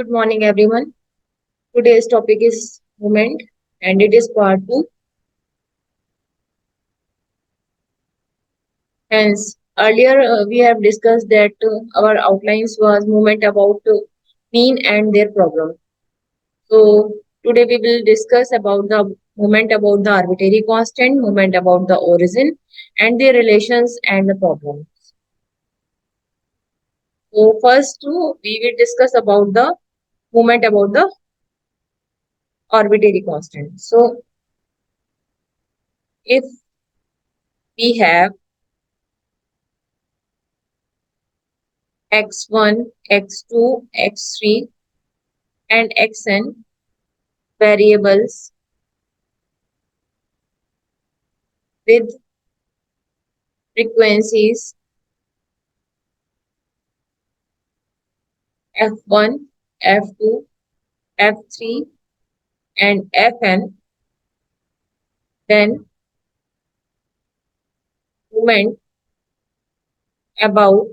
Good morning, everyone. Today's topic is movement, and it is part 2. Hence, earlier we have discussed that our outlines was movement about mean and their problem. So, today we will discuss about the movement about the arbitrary constant, movement about the origin, and their relations and the problem. So, first, we will discuss about the movement about the arbitrary constant. So, if we have x1, x2, x3 and xn variables with frequencies f1, f2, f3 and fn, then movement about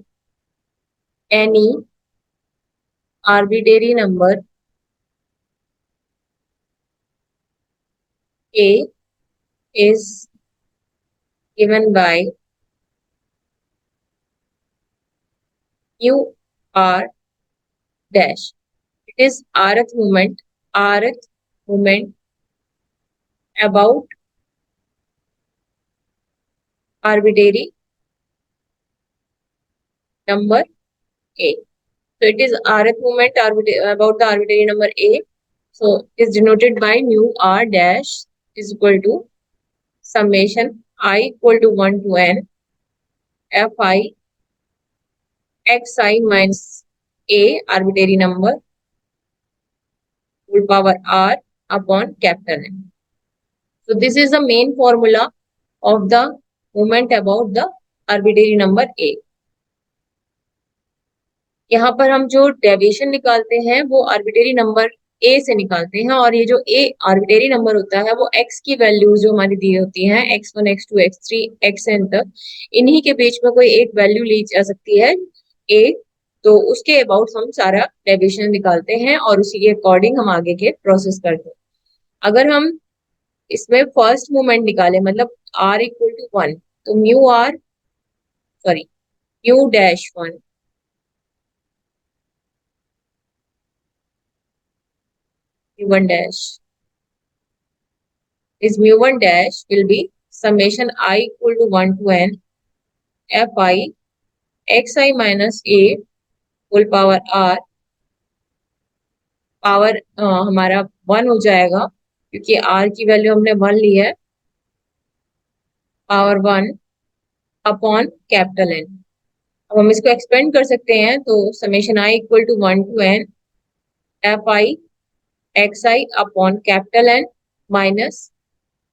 any arbitrary number a is given by mu r dash. It is rth movement about arbitrary number a. So it is rth movement about the arbitrary number a. So it is denoted by mu r dash is equal to summation I equal to 1 to n fi xi minus a arbitrary number whole power r upon capital N. So this is the main formula of the movement about the arbitrary number a. यहाँ पर हम जो deviation निकालते हैं वो arbitrary number A से निकालते हैं, और ये जो ए आर्बिट्रेरी नंबर होता है वो एक्स की वैल्यू जो हमारी दी होती हैं x1, x2, x3, xn तक, इन्हीं के बीच में कोई एक वैल्यू ली जा सकती है ए, तो उसके अबाउट हम सारा डेविएशन निकालते हैं और उसी के अकॉर्डिंग हम आगे के प्रोसेस करते हैं। अगर हम इसमें फर्स्ट मूवमेंट निकाले मतलब r इक्वल टू 1, तो mu dash 1 mu1 dash is mu1 dash will be summation I equal to 1 to n fi xi minus a whole power r power हमारा 1 हो जाएगा क्योंकि r की वैल्यू हमने 1 ली है, पावर 1 अपॉन कैपिटल N। अब हम इसको एक्सपेंड कर सकते हैं, तो summation I equal to 1 to n fi xi upon capital N minus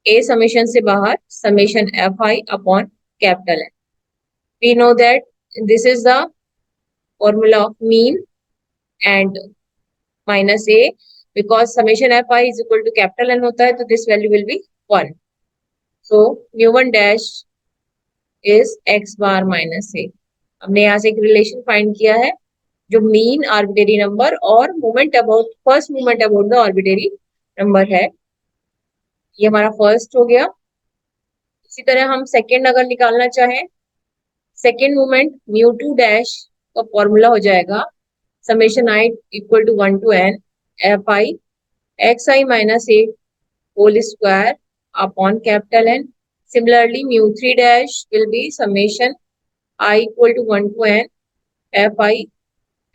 a summation से बाहर समेशन fi upon capital N। We know that this is the formula of mean and minus a, because summation fi is equal to capital N होता है, तो this value will be 1. So mu1 dash is x bar minus a. हमने यहाँ से एक relation find किया है जो मीन आर्बिट्रेरी नंबर और moment about first moment about the arbitrary number है। ये हमारा फर्स्ट हो गया। इसी तरह हम सेकेंड अगर निकालना चाहें, second moment mu two dash का फॉर्मूला हो जाएगा summation I equal to 1 to n fi xi minus a whole square upon capital N. Similarly, mu3 dash will be summation I equal to 1 to n fi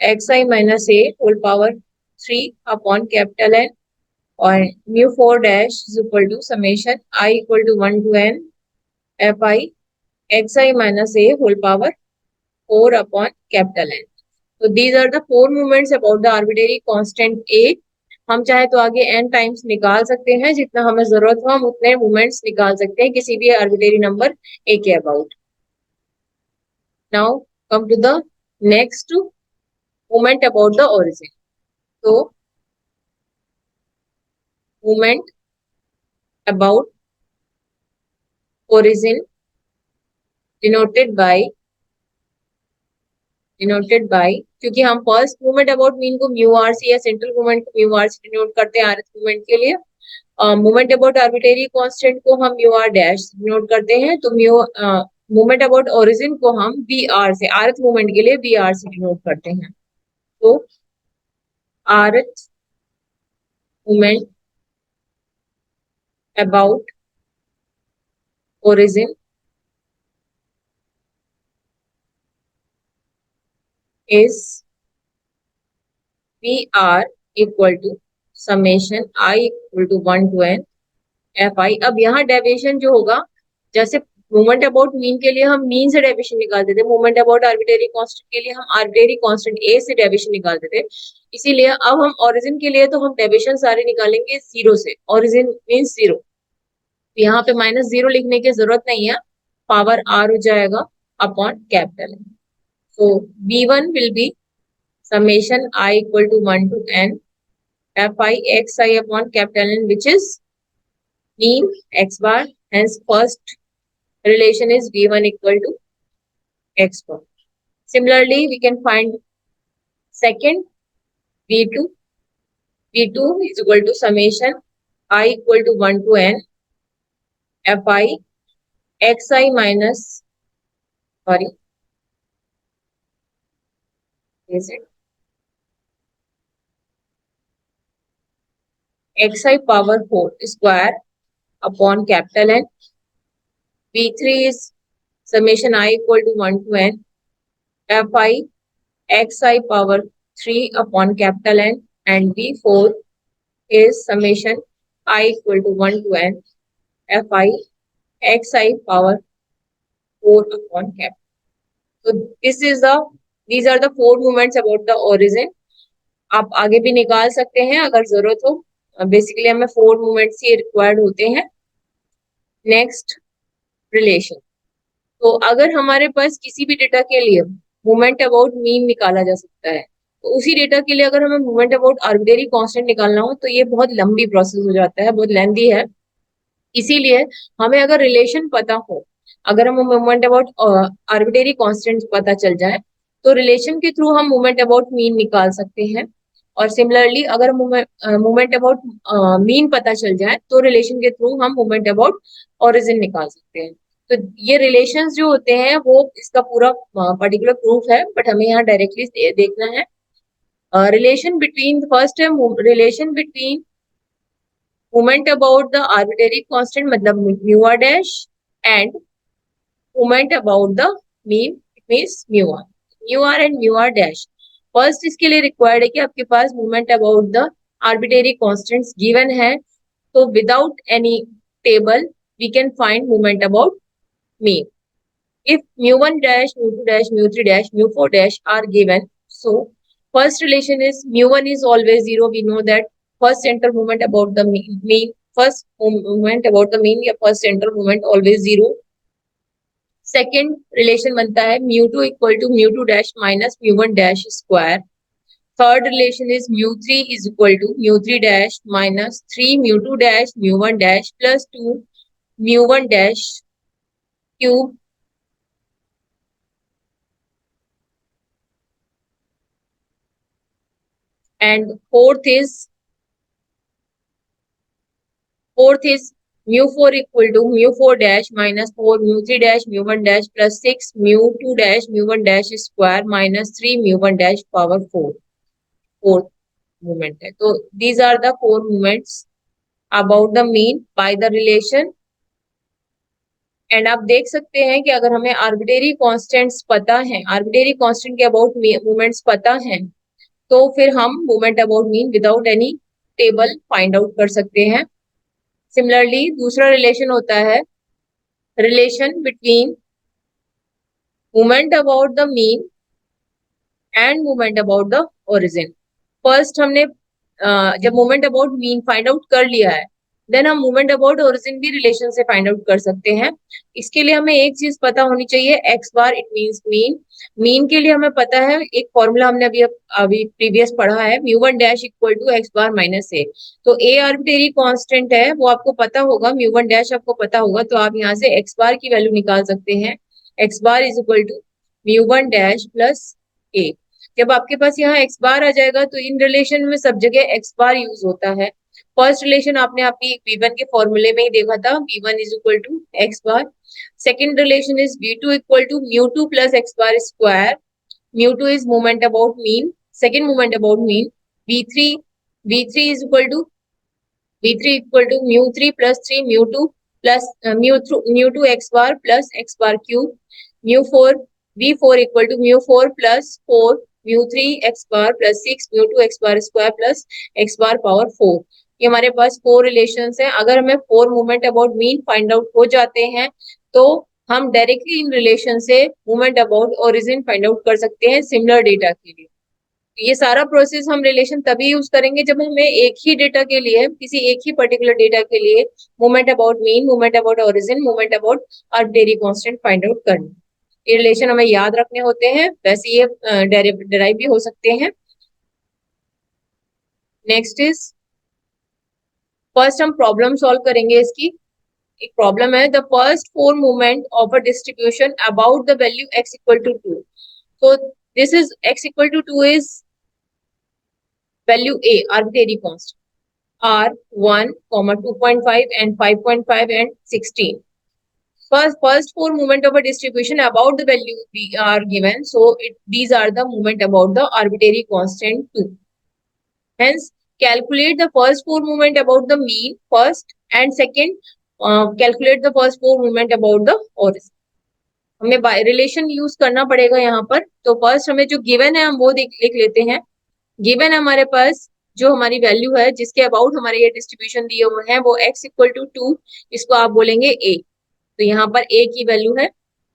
xi minus a whole power 3 upon capital N, और mu4 dash is equal to summation I equal to 1 to n fi xi minus a whole power 4 upon capital N. So these are the four movements about the arbitrary constant a. हम चाहे तो आगे n times निकाल सकते हैं, जितना हमें जरूरत हो हम उतने मूवमेंट्स निकाल सकते हैं किसी भी आर्बिट्रेरी नंबर a के about. Now come to the next movement about the origin. तो movement about origin denoted by denoted by, क्योंकि हम फर्स्ट मूवमेंट अबाउट मीन को म्यू आर से या सेंट्रल मूवमेंट को म्यू आर से डिनोट करते हैं rth मूवमेंट के लिए। मूवमेंट अबाउट आर्बिट्रेरी कांस्टेंट को हम म्यू आर डैश डिनोट करते हैं, तो मूवमेंट अबाउट ओरिजिन को हम वी आर से rth मूवमेंट के लिए वी आर से डिनोट करते हैं। तो rth movement about origin is VR equal to summation I equal to 1 to n FI। अब यहाँ डेविएशन जो होगा, जैसे मोमेंट अबाउट मीन के लिए हम मीन से डेविएशन निकालते थे, मोमेंट अबाउट आर्बिट्रेरी कांस्टेंट के लिए हम आर्बिट्रेरी कांस्टेंट ए से डेविएशन निकालते थे। इसीलिए अब हम ओरिजिन के लिए तो हम डेविएशन सारे निकालेंगे जीरो से, ओरिजिन मीन्स जीरो। यहाँ पे -0 लिखने की जरूरत नहीं है, पावर आर हो जाएगा upon capital. So V1 will be summation I equal to 1 to n Fi xi upon capital N, which is mean x bar. Hence first relation is V1 equal to x bar. Similarly, we can find second V2. V2 is equal to summation I equal to 1 to n Fi xi minus, sorry, is it xi power 4 square upon capital N. V3 is summation I equal to 1 to n Fi xi power 3 upon capital N, and V4 is summation I equal to 1 to n Fi xi power 4 upon capital. So these are the four movements about the origin. आप आगे भी निकाल सकते हैं अगर जरूरत हो, basically हमें 4 मूवमेंट्स ही रिक्वायर्ड होते हैं। नेक्स्ट रिलेशन, तो अगर हमारे पास किसी भी डेटा के लिए मूवमेंट अबाउट मीन निकाला जा सकता है, तो उसी डेटा के लिए अगर हमें मूवमेंट अबाउट आर्बिट्रेरी कांस्टेंट निकालना हो तो ये बहुत लंबी प्रोसेस हो जाता है, बहुत लेंथी है। इसीलिए हमें अगर रिलेशन पता हो, अगर हम मूवमेंट अबाउट आर्बिट्रेरी कांस्टेंट पता चल जाए तो रिलेशन के थ्रू हम मूवमेंट अबाउट मीन निकाल सकते हैं। और सिमिलरली अगर मूवमेंट अबाउट मीन पता चल जाए तो रिलेशन के थ्रू हम मूवमेंट अबाउट ओरिजिन निकाल सकते हैं। तो ये रिलेशंस जो होते हैं वो इसका पूरा पर्टिकुलर प्रूफ है, बट हमें यहाँ डायरेक्टली देखना है। रिलेशन बिटवीन, फर्स्ट है relation between movement about the arbitrary constant मतलब mu r dash and movement about the mean means mu r and mu r dash. First इसके लिए रिक्वायर्ड है कि आपके पास movement about the arbitrary constants given है, तो without any table we can find movement about mean. If mu1 dash, mu2 dash, mu3 dash, mu4 dash are given, so first relation is mu1 is always 0. We know that first center movement about the mean, first movement about the mean या first center movement always 0. Second relation बनता है mu2 equal to mu2 dash minus mu1 dash square. Third relation is mu3 is equal to mu3 dash minus 3 mu2 dash mu1 dash plus 2 mu1 dash cube. And fourth is mu4 equal to mu4 dash minus 4 mu3 dash mu1 dash plus 6 mu2 dash mu1 dash square minus 3 mu1 dash power 4, fourth movement है। तो these are the four movements about the mean by the relation। And आप देख सकते हैं कि अगर हमें arbitrary constants पता है, आर्बिट्रेरी कांस्टेंट के अबाउट मूवमेंट्स पता है, तो फिर हम movement about mean without any table find out कर सकते हैं। सिमिलरली दूसरा रिलेशन होता है relation between movement about the mean and movement about the origin. First हमने जब movement about mean find out कर लिया है, देन हम मूवमेंट अबाउट ओरिजिन भी रिलेशन से फाइंड आउट कर सकते हैं। इसके लिए हमें एक चीज पता होनी चाहिए, x bar it means mean. Mean के लिए हमें पता है एक फॉर्मूला हमने अभी प्रीवियस पढ़ा है, mu one dash equal to x bar minus a. तो ए आर्बिट्रेरी कांस्टेंट है, वो आपको पता होगा, म्यू1 डैश आपको पता होगा, तो आप यहाँ से एक्स बार की वैल्यू निकाल सकते हैं। X bar is equal to mu one dash plus a. जब आपके पास यहाँ एक्स बार आ जाएगा तो इन रिलेशन में सब जगह एक्स बार यूज होता है। फर्स्ट रिलेशन आपने आपकी V1 के फॉर्मूले में ही देखा था, V1 is equal to x bar. Second relation is V2 equal to mu two plus x bar square. Mu two is moment about mean, second moment about mean. V3 V3 is equal to V3 equal to mu three plus three mu two plus mu two x bar plus x bar cube. Mu four V4 equal to mu four plus four mu three x bar plus six mu two x bar square plus x bar power four. ये हमारे पास four relations हैं। अगर हमें four moment about mean find out हो जाते हैं तो हम डायरेक्टली इन रिलेशन से moment about origin find out कर सकते हैं सिमिलर डेटा के लिए। ये सारा प्रोसेस हम रिलेशन तभी यूज करेंगे जब हमें एक ही डेटा के लिए, किसी एक ही पर्टिकुलर डेटा के लिए moment about mean, moment about origin, moment about arbitrary constant find out करना। ये रिलेशन हमें याद रखने होते हैं, वैसे ये डेराइव भी हो सकते हैं। नेक्स्ट इज, फर्स्ट हम प्रॉब्लम सॉल्व करेंगे इसकी। एक प्रॉब्लम है, the first four moment of a distribution about the value x equal to 2। so this is x equal to 2 is value a, arbitrary constant, are 1, 2.5 and 5.5 and 16. First four moment of a distribution about the value we are given, so these are the moment about the arbitrary constant 2. Hence calculate the first four moment about the mean first and second, calculate the first four moment about the origin. हमें relation use करना पड़ेगा यहाँ पर। तो first हमें जो given है हम वो लिख लेते हैं। गिवन हमारे पास जो हमारी वैल्यू है जिसके अबाउट हमारे ये डिस्ट्रीब्यूशन दिए हुए हैं वो x इक्वल टू 2, इसको आप बोलेंगे a। तो यहाँ पर a की वैल्यू है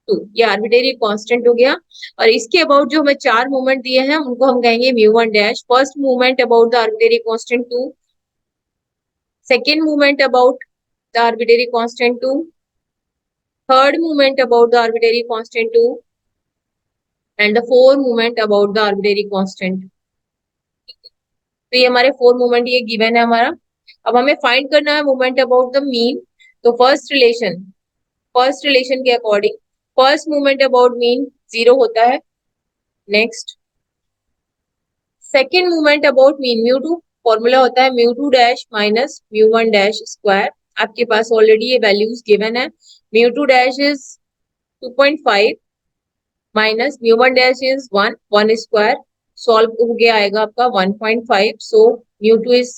2, ये आर्बिट्रेरी कांस्टेंट हो गया। और इसके अबाउट जो हमें चार मूवमेंट दिए हैं उनको हम कहेंगे mu one dash. First movement about the arbitrary constant 2, second movement about the arbitrary constant 2, third movement about the arbitrary constant 2 and the fourth movement about the arbitrary constant. तो ये हमारे फोर मोमेंट ये given है हमारा। अब हमें find करना है मोमेंट अबाउट द मीन। तो फर्स्ट रिलेशन के according first moment about mean 0 होता है। Next second moment about mean mu two, formula होता है mu two dash minus mu one dash square. आपके पास ऑलरेडी ये वैल्यूज गिवन है। Mu two dash is 2.5 minus mu one dash is 1 square, solve हो गया आएगा आपका 1.5। So mu two is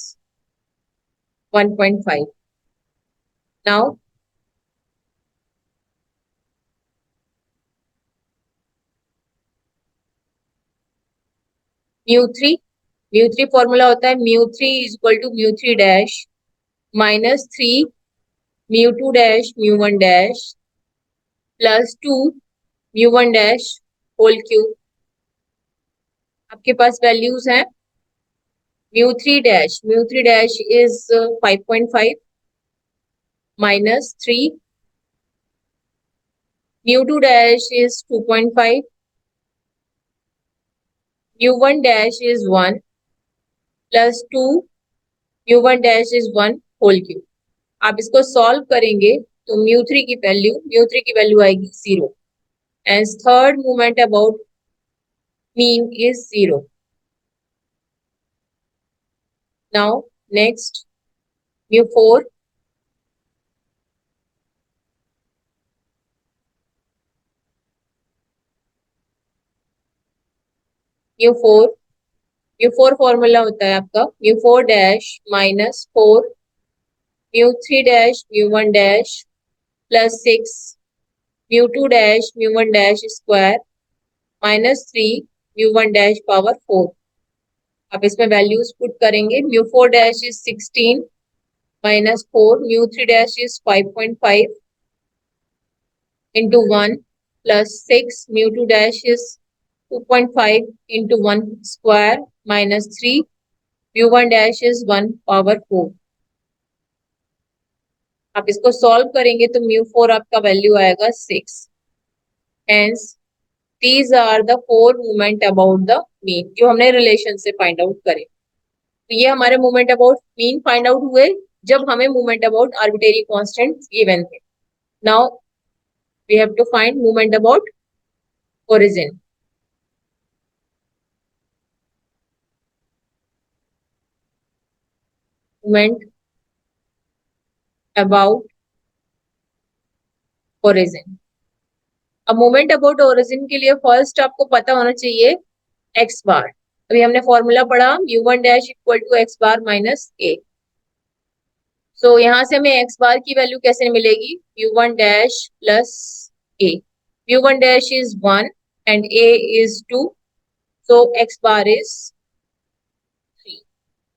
1.5। Now mu three formula होता है mu three is equal to mu three dash minus 3 mu two dash mu one dash plus 2 mu one dash whole cube. आपके पास values हैं mu three dash is 5.5 minus 3 mu two dash is 2.5 mu one dash is 1 plus 2 mu one dash is 1 whole cube. आप इसको solve करेंगे तो mu three की value आएगी 0 and third moment about mean is 0। Now next mu four mu four formula होता है आपका mu four dash minus 4 mu three dash mu one dash plus 6 mu two dash mu one dash square minus 3 mu one dash power 4। आप इसमें values put करेंगे। Mu four dash is 16 minus 4 mu three dash is 5.5 into 1 plus 6 mu 2 dash is 2.5 into 1 square minus 3 mu 1 dash is 1 power 4। आप इसको solve करेंगे तो mu 4 आपका value आएगा 6। Hence these are the four movement about the mean जो हमने relation से find out करे। तो ये हमारे movement about mean find out हुए जब हमें movement about arbitrary constant given थे। Now we have to find movement about origin. Moment about origin. अब मोमेंट अबाउट ओरिजिन के लिए फर्स्ट आपको पता होना चाहिए एक्स बार। अभी हमने फॉर्मूला पढ़ा mu one dash equal to x bar minus a. So यहाँ से हमें एक्स बार की वैल्यू कैसे मिलेगी, mu one dash plus a. Mu one dash is 1 and a is 2, so x bar is 3।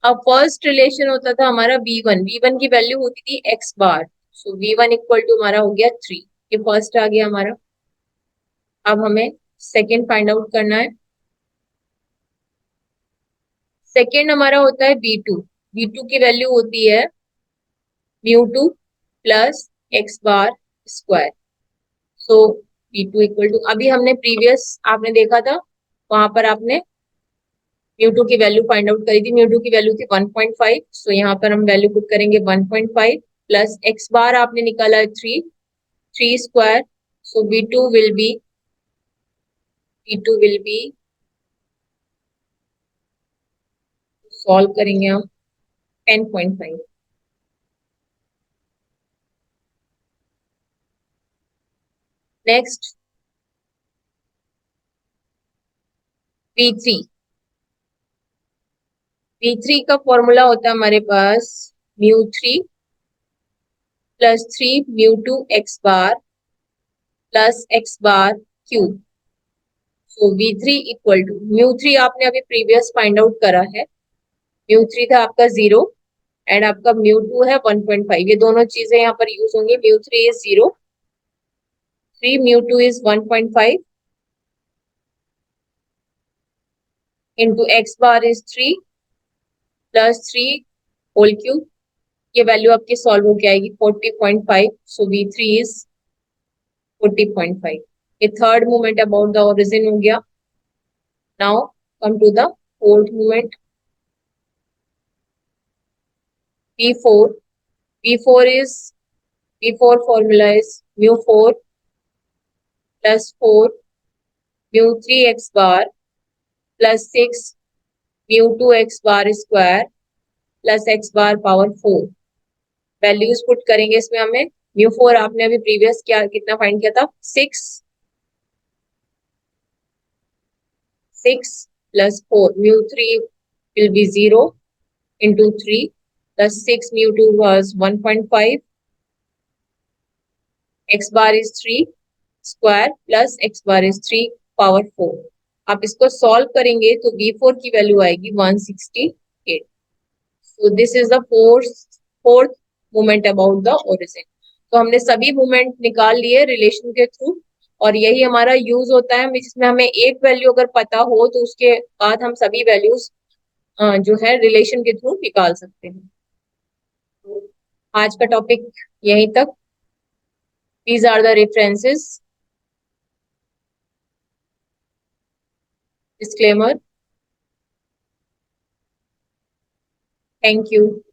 अब फर्स्ट रिलेशन होता था हमारा v1 की वैल्यू होती थी x bar, so v1 equal to हमारा हो गया 3। ये फर्स्ट आ गया हमारा। अब हमें सेकेंड फाइंड आउट करना है। सेकेंड हमारा होता है v2 की वैल्यू होती है mu two plus x bar square. So v2 equal to, अभी हमने प्रीवियस आपने देखा था वहां पर आपने म्यू टू की वैल्यू फाइंड आउट करी थी, म्यू टू की वैल्यू थी 1.5। सो यहाँ पर हम वैल्यू पुट करेंगे 1.5 प्लस एक्स बार आपने निकाला है 3 square. So v2 will be solve करेंगे हम 10.5। नेक्स्ट v3 v3 का फॉर्मूला होता है हमारे पास mu three plus 3 mu 2 x bar plus x bar cube. So v3 equal to mu three आपने अभी प्रीवियस फाइंड आउट करा है, म्यू थ्री था आपका 0 एंड आपका म्यू टू है 1.5। ये दोनों चीजें यहाँ पर यूज होंगी। Mu three is 0, 3 mu 2 is 1.5 into x bar is 3 plus 3 whole cube. ये वैल्यू आपकी सॉल्व होके आएगी 40.5। So v3 is 40.5। ये third movement about the origin हो गया। Now come to the fourth movement v4। v4 formula is mu 4 plus 4 mu 3 x bar plus 6 mu 2 x bar square plus x bar power 4। Values put करेंगे इसमें हमें। Mu 4 आपने अभी previous क्या कितना find किया था, 6 plus 4 mu 3 will be 0 into 3 plus 6 mu 2 was 1.5 x bar is 3 square plus x bar is 3 power 4। आप इसको सॉल्व करेंगे तो v4 की वैल्यू आएगी 168। So this is the fourth moment about the origin. तो हमने सभी मोमेंट निकाल लिए रिलेशन के थ्रू, और यही हमारा यूज होता है जिसमें हमें एक वैल्यू अगर पता हो तो उसके बाद हम सभी वैल्यूज जो है रिलेशन के थ्रू निकाल सकते हैं। तो आज का टॉपिक यहीं तक। These are the references. Disclaimer. Thank you.